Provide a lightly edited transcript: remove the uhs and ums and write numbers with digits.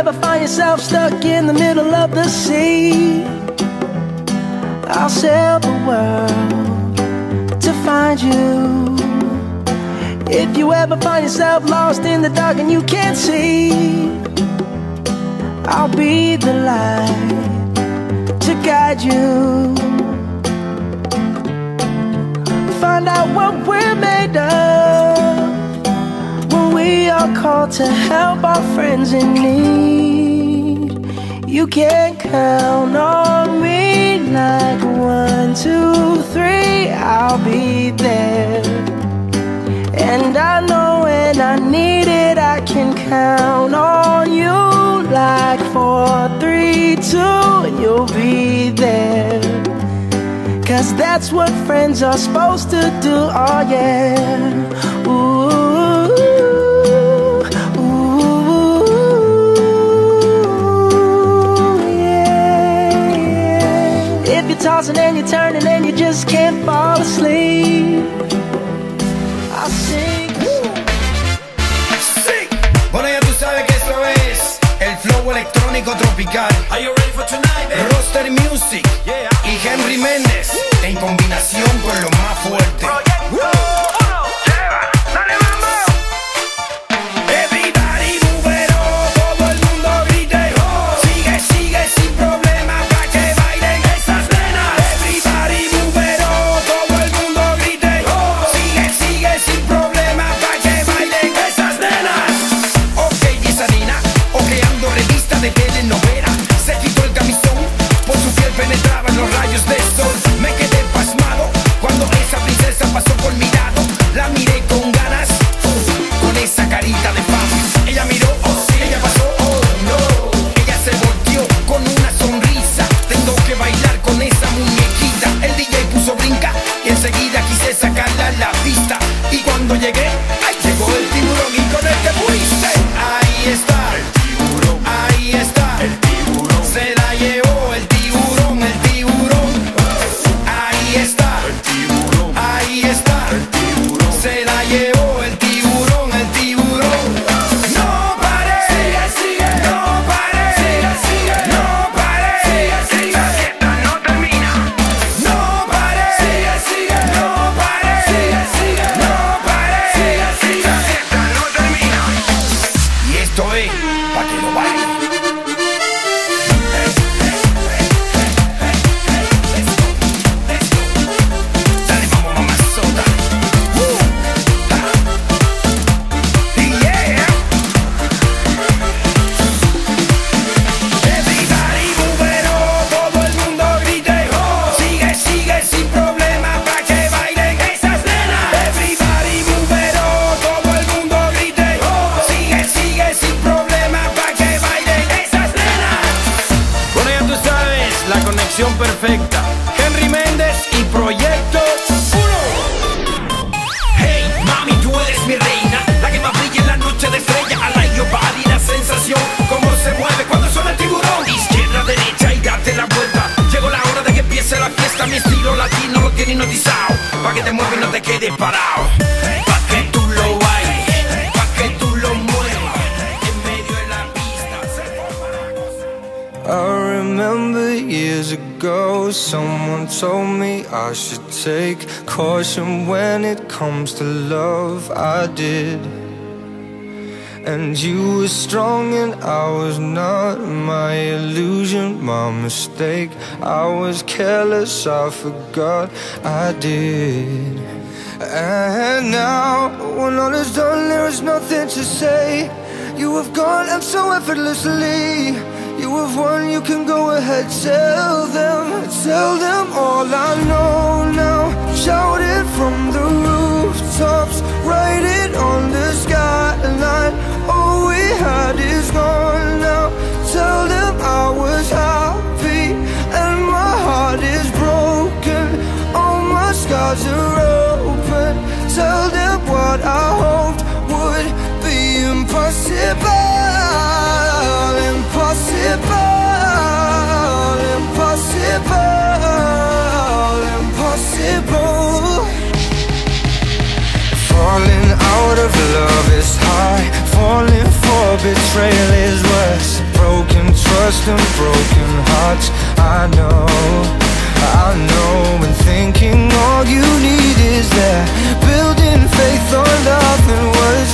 ever find yourself stuck in the middle of the sea, I'll sail the world to find you. If you ever find yourself lost in the dark and you can't see, I'll be the light to guide you. Find out what we're made of when we are called to help our friends in need. You can count on me like 1, 2, 3, I'll be there. And I know when I need it, I can count on you like 4, 3, 2, and you'll be there. 'Cause that's what friends are supposed to do, oh yeah. Ooh, ooh, yeah. If you're tossing and you're turning and you just can't fall asleep, I'll sing. Sí. Bueno, ya tú sabes que eso es el flow electrónico tropical. Are you ready for tonight, baby? Roster Music, Yeah. y Henry Méndez en combinación con lo más fuerte. Everybody move it on, todo el mundo grite oh. Sigue, sigue sin problema pa' que bailen esas nenas. Everybody move it on, todo el mundo grite oh. Sigue, sigue sin problema pa' que bailen esas nenas. Ok, Gisanina, ojeando revista de telenovela. Se quitó el camisón, por su piel penetraban los rayos del sol. Me quedé pasmado cuando esa princesa pasó por mi lado. La miré con ganas, con esa carita de fama. Ella miró, oh sí, ella pasó, oh no. Ella se volteó con una sonrisa. Tengo que bailar con esa muñequita. El DJ puso brinca y enseguida quise sacarla a la pista. Y cuando llegué, ahí llegó el tiburón y con el que fuiste. Ahí está, el tiburón, ahí está, el tiburón. Se la llevó el tiburón, el tiburón. Ahí está, el tiburón, ahí está, el tiburón. Se la llevó el tiburón, el tiburón. No pare, sigue, sigue, no pare, sigue, sigue, no pare, sigue, sigue, esta no termina. No pare, sigue, sigue, no pare, sigue, sigue, no pare, sigue, sigue, esta no termina. Y esto es pa' que lo bailen. Dale, vamos, mamazota. Yeah. Everybody move it on, todo el mundo grite oh. Sigue, sigue sin problema pa' que bailen esas nenas. Everybody move it on, todo el mundo grite oh. Sigue, sigue sin problema pa' que bailen esas nenas. Bueno, ya tú sabes, la conexión perfecta. Henry Méndez y Proyecto 1. Hey, mami, tú eres mi reina, la que más brilla en la noche de estrella. I like your body, la sensación, cómo se mueve cuando suena el tiburón. Izquierda, derecha y date la vuelta. Llegó la hora de que empiece la fiesta. Mi estilo latino lo tiene hipnotizado, pa' que te muevas y no te quedes parado. Pa' que tú lo bailes, pa' que tú lo muevas. En medio de la pista se forma la cosa. I remember years ago, someone told me I should take caution when it comes to love. I did. And you were strong and I was not. My illusion, my mistake. I was careless, I forgot I did. And now, when all is done, there is nothing to say. You have gone and so effortlessly. You have won, you can go ahead, tell them all I know now. Shout it from the rooftops, write it on the skyline. All we had is gone now. Tell them I was happy and my heart is broken. All my scars are open. Tell them what I hoped would be impossible. Impossible, impossible, impossible. Falling out of love is high. Falling for betrayal is worse. trust and broken hearts. I know, and thinking all you need is that building faith on nothing was